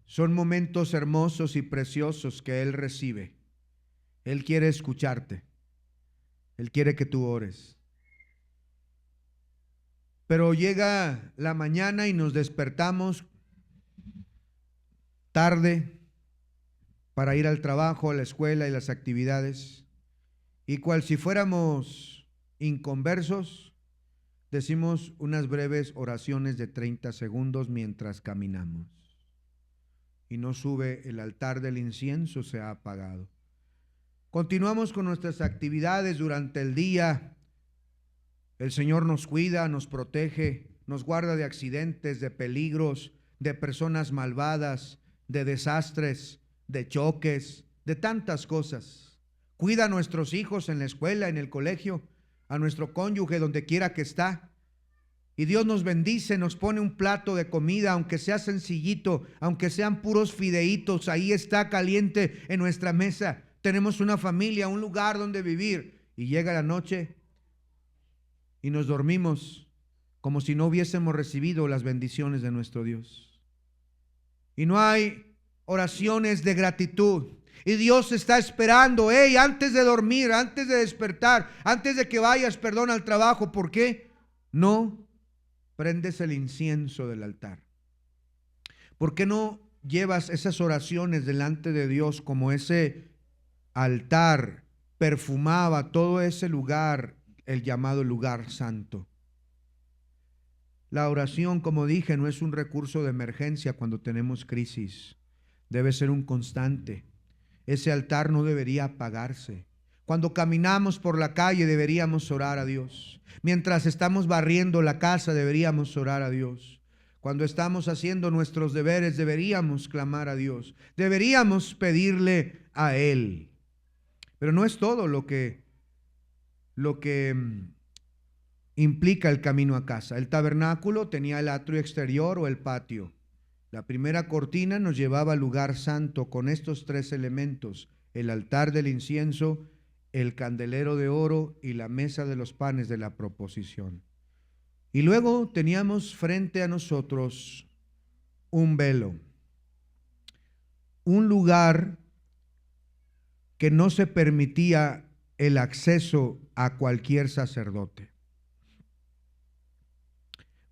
son momentos hermosos y preciosos que Él recibe. Él quiere escucharte. Él quiere que tú ores. Pero llega la mañana y nos despertamos tarde para ir al trabajo, a la escuela y las actividades. Y cual si fuéramos inconversos, decimos unas breves oraciones de 30 segundos mientras caminamos. Y no sube el altar del incienso, se ha apagado. Continuamos con nuestras actividades durante el día. El Señor nos cuida, nos protege, nos guarda de accidentes, de peligros, de personas malvadas, de desastres, de choques, de tantas cosas. Cuida a nuestros hijos en la escuela, en el colegio, a nuestro cónyuge donde quiera que está. Y Dios nos bendice, nos pone un plato de comida, aunque sea sencillito, aunque sean puros fideitos, ahí está caliente en nuestra mesa. Tenemos una familia, un lugar donde vivir. Y llega la noche y nos dormimos como si no hubiésemos recibido las bendiciones de nuestro Dios. Y no hay oraciones de gratitud. Y Dios está esperando, antes de dormir, antes de despertar, antes de que vayas, al trabajo. ¿Por qué no prendes el incienso del altar? ¿Por qué no llevas esas oraciones delante de Dios como ese altar perfumaba todo ese lugar, el llamado lugar santo? La oración, como dije, no es un recurso de emergencia cuando tenemos crisis. Debe ser un constante. Ese altar no debería apagarse. Cuando caminamos por la calle deberíamos orar a Dios. Mientras estamos barriendo la casa deberíamos orar a Dios. Cuando estamos haciendo nuestros deberes deberíamos clamar a Dios. Deberíamos pedirle a Él. Pero no es todo lo que implica el camino a casa. El tabernáculo tenía el atrio exterior o el patio. La primera cortina nos llevaba al lugar santo con estos tres elementos: el altar del incienso, el candelero de oro y la mesa de los panes de la proposición. Y luego teníamos frente a nosotros un velo, un lugar que no se permitía el acceso a cualquier sacerdote.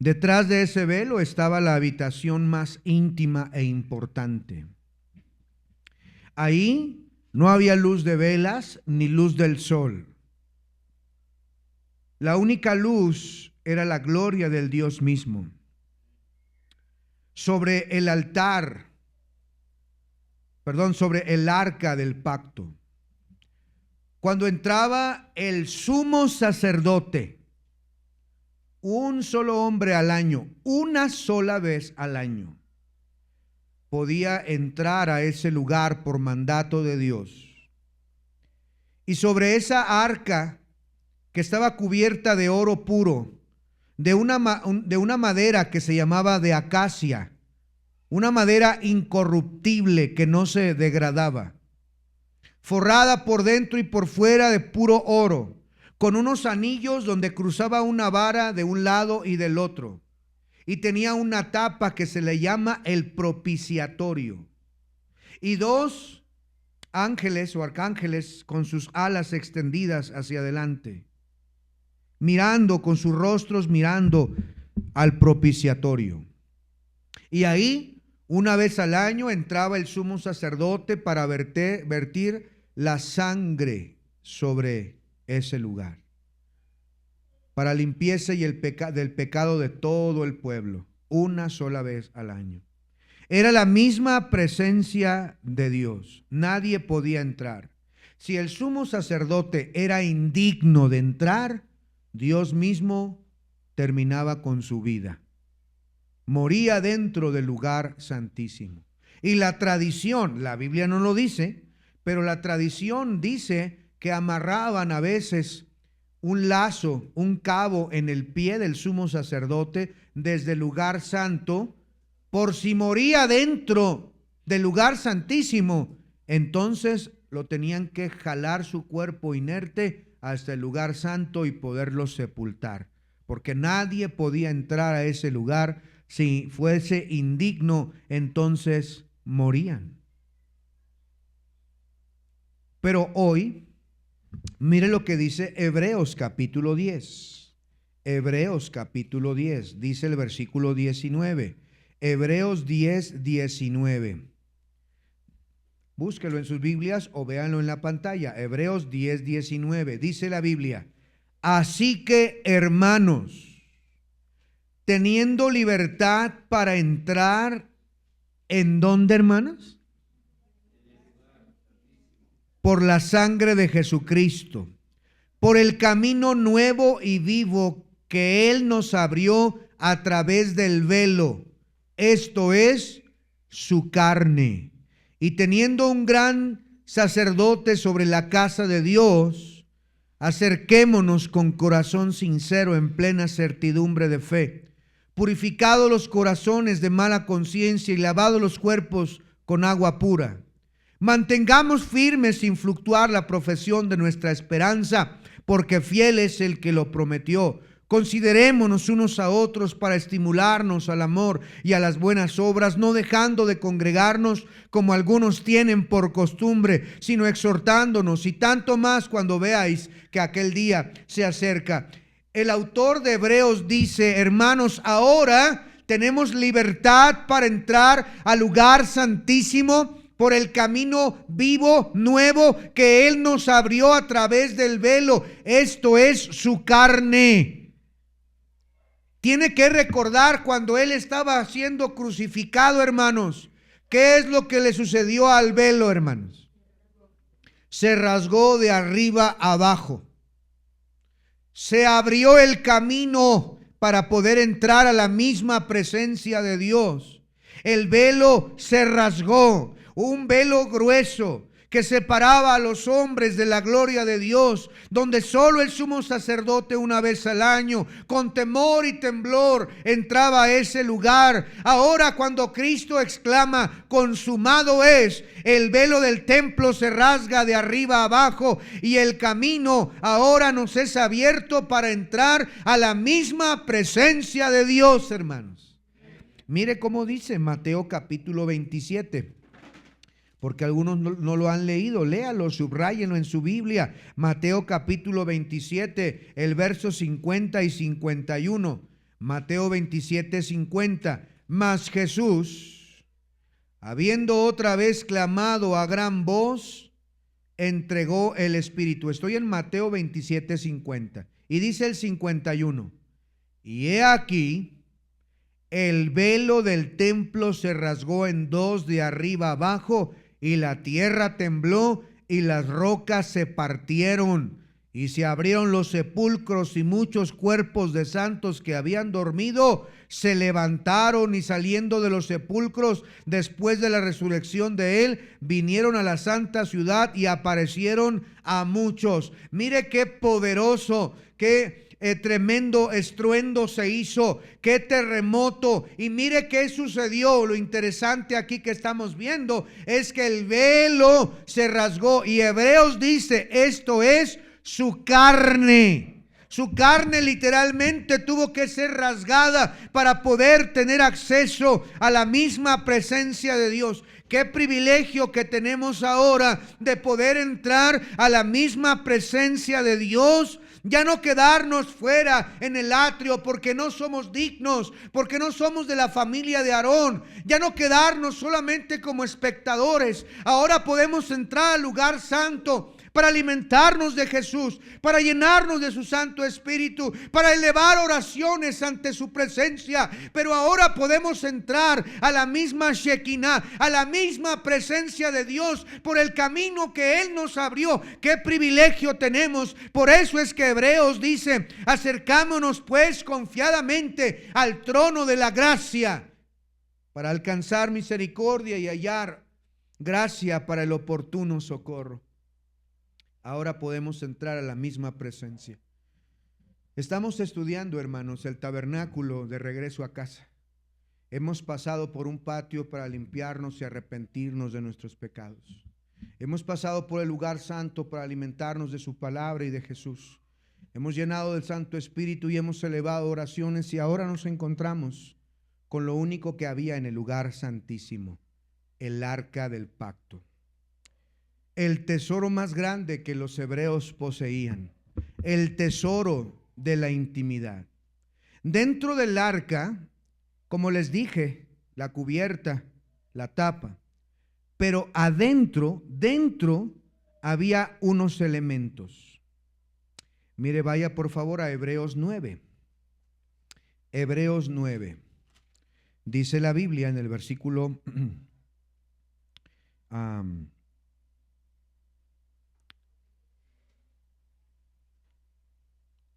Detrás de ese velo estaba la habitación más íntima e importante. Ahí No había luz de velas ni luz del sol. La única luz era la gloria del Dios mismo. Sobre el altar, sobre el arca del pacto, cuando entraba el sumo sacerdote, un solo hombre al año, una sola vez al año, podía entrar a ese lugar por mandato de Dios. Y sobre esa arca, que estaba cubierta de oro puro, de una madera que se llamaba de acacia, una madera incorruptible que no se degradaba, forrada por dentro y por fuera de puro oro, con unos anillos donde cruzaba una vara de un lado y del otro, y tenía una tapa que se le llama el propiciatorio, y dos ángeles o arcángeles con sus alas extendidas hacia adelante, mirando con sus rostros, mirando al propiciatorio. Y ahí, una vez al año, entraba el sumo sacerdote para vertir la sangre sobre ese lugar, para limpieza y del pecado de todo el pueblo, una sola vez al año. Era la misma presencia de Dios. Nadie podía entrar. Si el sumo sacerdote era indigno de entrar, Dios mismo terminaba con su vida. Moría dentro del lugar santísimo. Y la tradición, la Biblia no lo dice, pero la tradición dice que amarraban a veces un lazo, un cabo en el pie del sumo sacerdote desde el lugar santo, por si moría dentro del lugar santísimo, entonces lo tenían que jalar su cuerpo inerte hasta el lugar santo y poderlo sepultar, porque nadie podía entrar a ese lugar. Si fuese indigno, entonces morían. Pero hoy, mire lo que dice Hebreos capítulo 10. Hebreos capítulo 10, dice el versículo 19. Hebreos 10, 19. Búsquelo en sus Biblias o véanlo en la pantalla. Hebreos 10, 19. Dice la Biblia: así que, hermanos, teniendo libertad para entrar, ¿en dónde, hermanos? Por la sangre de Jesucristo, por el camino nuevo y vivo que Él nos abrió a través del velo, esto es, su carne. Y teniendo un gran sacerdote sobre la casa de Dios, acerquémonos con corazón sincero en plena certidumbre de fe, purificados los corazones de mala conciencia y lavados los cuerpos con agua pura. Mantengamos firmes sin fluctuar la profesión de nuestra esperanza, porque fiel es el que lo prometió. Considerémonos unos a otros para estimularnos al amor y a las buenas obras, no dejando de congregarnos como algunos tienen por costumbre, sino exhortándonos, y tanto más cuando veáis que aquel día se acerca. El autor de Hebreos dice: hermanos, ahora tenemos libertad para entrar al lugar santísimo por el camino vivo, nuevo, que Él nos abrió a través del velo. Esto es su carne. Tiene que recordar cuando Él estaba siendo crucificado, hermanos. ¿Qué es lo que le sucedió al velo, hermanos? Se rasgó de arriba abajo. Se abrió el camino para poder entrar a la misma presencia de Dios. El velo se rasgó, un velo grueso que separaba a los hombres de la gloria de Dios, donde solo el sumo sacerdote una vez al año, con temor y temblor, entraba a ese lugar. Ahora, cuando Cristo exclama: consumado es, el velo del templo se rasga de arriba abajo y el camino ahora nos es abierto para entrar a la misma presencia de Dios, hermanos. Mire cómo dice Mateo capítulo 27. Porque algunos no lo han leído, léalo, subráyenlo en su Biblia. Mateo capítulo 27, el verso 50 y 51. Mateo 27, 50. Mas Jesús, habiendo otra vez clamado a gran voz, entregó el Espíritu. Estoy en Mateo 27:50 y dice el 51: y he aquí, el velo del templo se rasgó en dos de arriba abajo, y la tierra tembló y las rocas se partieron, y se abrieron los sepulcros, y muchos cuerpos de santos que habían dormido se levantaron, y saliendo de los sepulcros después de la resurrección de él, vinieron a la santa ciudad y aparecieron a muchos. Mire qué poderoso, qué tremendo estruendo se hizo, qué terremoto. Y mire qué sucedió. Lo interesante aquí que estamos viendo es que el velo se rasgó, y Hebreos dice: esto es su carne. Su carne literalmente tuvo que ser rasgada para poder tener acceso a la misma presencia de Dios. Qué privilegio que tenemos ahora de poder entrar a la misma presencia de Dios. Ya no quedarnos fuera en el atrio porque no somos dignos, porque no somos de la familia de Aarón. Ya no quedarnos solamente como espectadores. Ahora podemos entrar al lugar santo para alimentarnos de Jesús, para llenarnos de su Santo Espíritu, para elevar oraciones ante su presencia. Pero ahora podemos entrar a la misma Shekinah, a la misma presencia de Dios, por el camino que Él nos abrió. Qué privilegio tenemos. Por eso es que Hebreos dice: acercámonos pues confiadamente al trono de la gracia, para alcanzar misericordia y hallar gracia para el oportuno socorro. Ahora podemos entrar a la misma presencia. Estamos estudiando, hermanos, el tabernáculo de regreso a casa. Hemos pasado por un patio para limpiarnos y arrepentirnos de nuestros pecados. Hemos pasado por el lugar santo para alimentarnos de su palabra y de Jesús. Hemos llenado del Santo Espíritu y hemos elevado oraciones, y ahora nos encontramos con lo único que había en el lugar santísimo: el arca del pacto. El tesoro más grande que los hebreos poseían, el tesoro de la intimidad. Dentro del arca, como les dije, la cubierta, la tapa, pero dentro había unos elementos. Mire, vaya por favor a Hebreos 9. Hebreos 9. Dice la Biblia en el versículo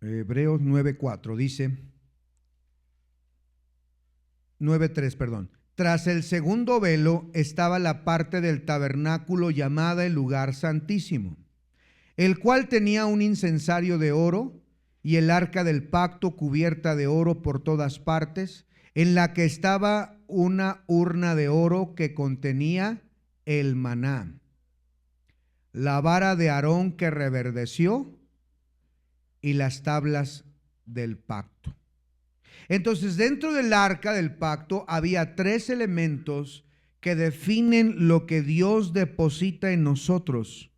Hebreos 9:4 dice, 9:3, perdón. Tras el segundo velo estaba la parte del tabernáculo llamada el lugar santísimo, el cual tenía un incensario de oro y el arca del pacto cubierta de oro por todas partes, en la que estaba una urna de oro que contenía el maná, la vara de Aarón que reverdeció y las tablas del pacto. Entonces, dentro del arca del pacto había tres elementos que definen lo que Dios deposita en nosotros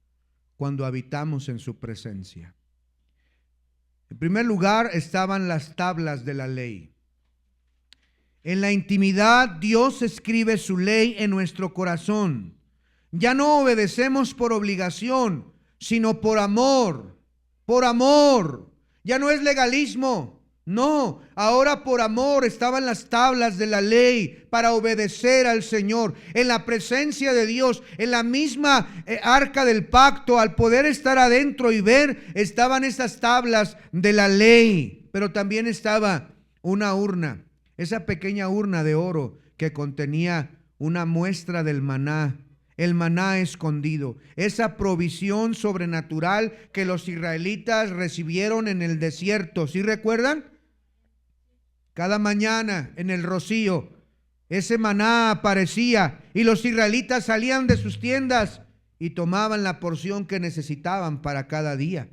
cuando habitamos en su presencia. En primer lugar estaban las tablas de la ley. En la intimidad, Dios escribe su ley en nuestro corazón. Ya no obedecemos por obligación, sino por amor. Por amor. Ya no es legalismo. No, ahora por amor estaban las tablas de la ley para obedecer al Señor. En la presencia de Dios, en la misma arca del pacto, al poder estar adentro y ver, estaban esas tablas de la ley. Pero también estaba una urna, esa pequeña urna de oro que contenía una muestra del maná. El maná escondido, esa provisión sobrenatural que los israelitas recibieron en el desierto. ¿Sí recuerdan? Cada mañana en el rocío, ese maná aparecía y los israelitas salían de sus tiendas y tomaban la porción que necesitaban para cada día.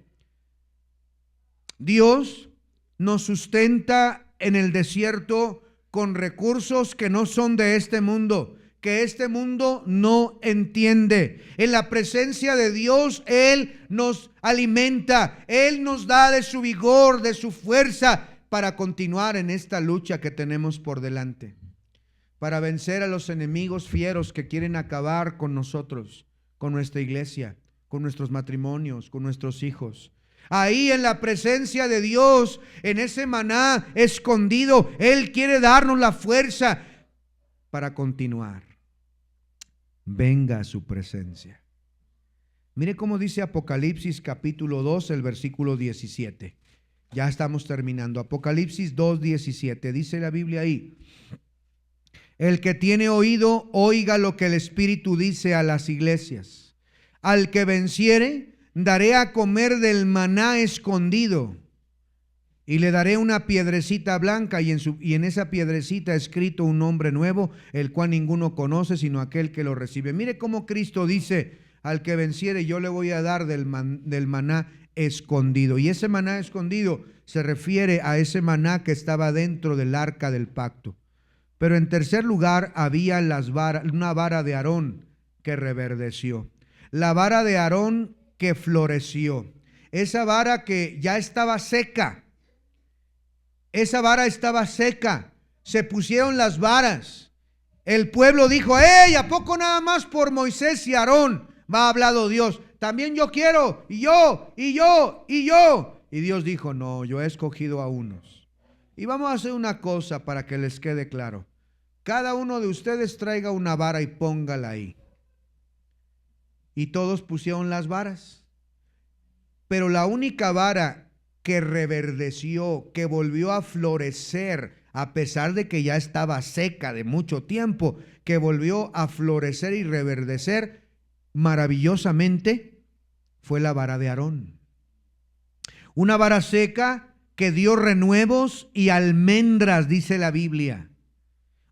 Dios nos sustenta en el desierto con recursos que no son de este mundo, que este mundo no entiende. En la presencia de Dios, Él nos alimenta, Él nos da de su vigor, de su fuerza para continuar en esta lucha que tenemos por delante, para vencer a los enemigos fieros que quieren acabar con nosotros, con nuestra iglesia, con nuestros matrimonios, con nuestros hijos. Ahí en la presencia de Dios, en ese maná escondido, Él quiere darnos la fuerza para continuar. Venga a su presencia. Mire cómo dice Apocalipsis capítulo 2, el versículo 17. Ya estamos terminando. Apocalipsis 2, 17. Dice la Biblia ahí: el que tiene oído, oiga lo que el Espíritu dice a las iglesias. Al que venciere, daré a comer del maná escondido, y le daré una piedrecita blanca, y en esa piedrecita escrito un nombre nuevo, el cual ninguno conoce sino aquel que lo recibe. Mire cómo Cristo dice: al que venciere, yo le voy a dar del maná escondido. Y ese maná escondido se refiere a ese maná que estaba dentro del arca del pacto. Pero en tercer lugar había una vara de Aarón que reverdeció. La vara de Aarón que floreció. Esa vara que ya estaba seca. Esa vara estaba seca. Se pusieron las varas. El pueblo dijo: ¡ey! ¿A poco nada más por Moisés y Aarón va hablado Dios? También yo quiero, y yo. Y Dios dijo: no, yo he escogido a unos. Y vamos a hacer una cosa para que les quede claro. Cada uno de ustedes traiga una vara y póngala ahí. Y todos pusieron las varas. Pero la única vara que reverdeció, que volvió a florecer, a pesar de que ya estaba seca de mucho tiempo, que volvió a florecer y reverdecer maravillosamente, fue la vara de Aarón. Una vara seca que dio renuevos y almendras, dice la Biblia.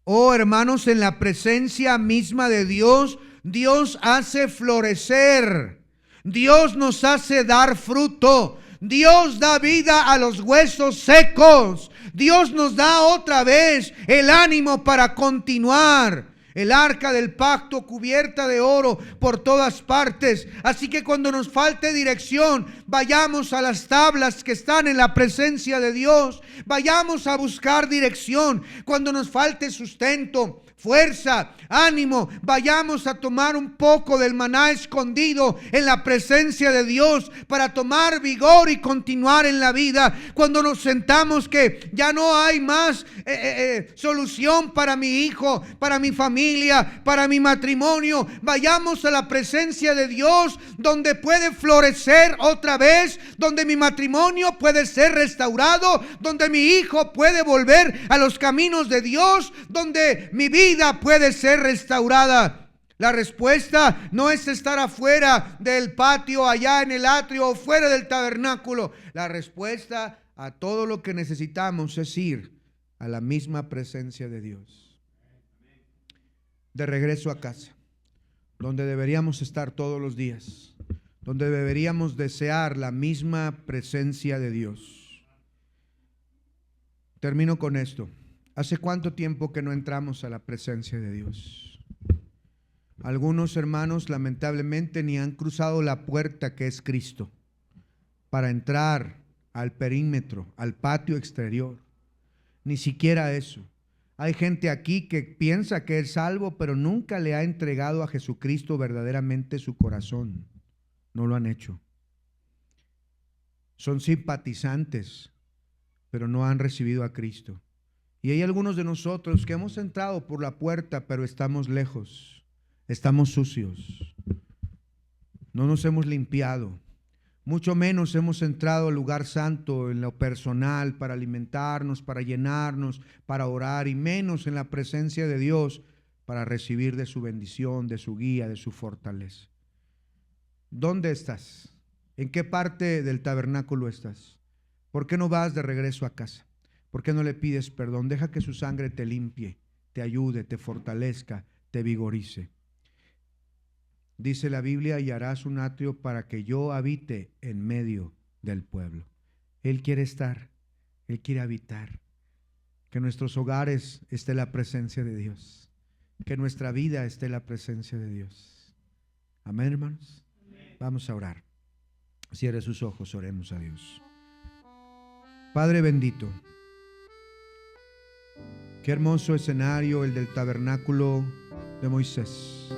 Oh, hermanos, en la presencia misma de Dios, Dios hace florecer. Dios nos hace dar fruto. Dios da vida a los huesos secos. Dios nos da otra vez el ánimo para continuar. El arca del pacto cubierta de oro por todas partes. Así que cuando nos falte dirección, vayamos a las tablas que están en la presencia de Dios. Vayamos a buscar dirección. Cuando nos falte sustento, fuerza, ánimo, vayamos a tomar un poco del maná escondido en la presencia de Dios para tomar vigor y continuar en la vida. Cuando nos sentamos que ya no hay más solución para mi hijo, para mi familia, para mi matrimonio, vayamos a la presencia de Dios, donde puede florecer otra vez, donde mi matrimonio puede ser restaurado, donde mi hijo puede volver a los caminos de Dios, donde mi vida puede ser restaurada. La respuesta no es estar afuera del patio, allá en el atrio o fuera del tabernáculo. La respuesta a todo lo que necesitamos es ir a la misma presencia de Dios. De regreso a casa, donde deberíamos estar todos los días, donde deberíamos desear la misma presencia de Dios. Termino con esto. ¿Hace cuánto tiempo que no entramos a la presencia de Dios? Algunos hermanos lamentablemente ni han cruzado la puerta que es Cristo para entrar al perímetro, al patio exterior. Ni siquiera eso. Hay gente aquí que piensa que es salvo, pero nunca le ha entregado a Jesucristo verdaderamente su corazón. No lo han hecho. Son simpatizantes, pero no han recibido a Cristo. Y hay algunos de nosotros que hemos entrado por la puerta, pero estamos lejos, estamos sucios, no nos hemos limpiado, mucho menos hemos entrado al lugar santo en lo personal para alimentarnos, para llenarnos, para orar, y menos en la presencia de Dios para recibir de su bendición, de su guía, de su fortaleza. ¿Dónde estás? ¿En qué parte del tabernáculo estás? ¿Por qué no vas de regreso a casa? ¿Por qué no le pides perdón? Deja que su sangre te limpie, te ayude, te fortalezca, te vigorice. Dice la Biblia: y harás un atrio para que yo habite en medio del pueblo. Él quiere estar, Él quiere habitar. Que en nuestros hogares esté la presencia de Dios. Que en nuestra vida esté la presencia de Dios. Amén, hermanos. Amén. Vamos a orar. Cierre sus ojos, oremos a Dios. Padre bendito, qué hermoso escenario el del tabernáculo de Moisés.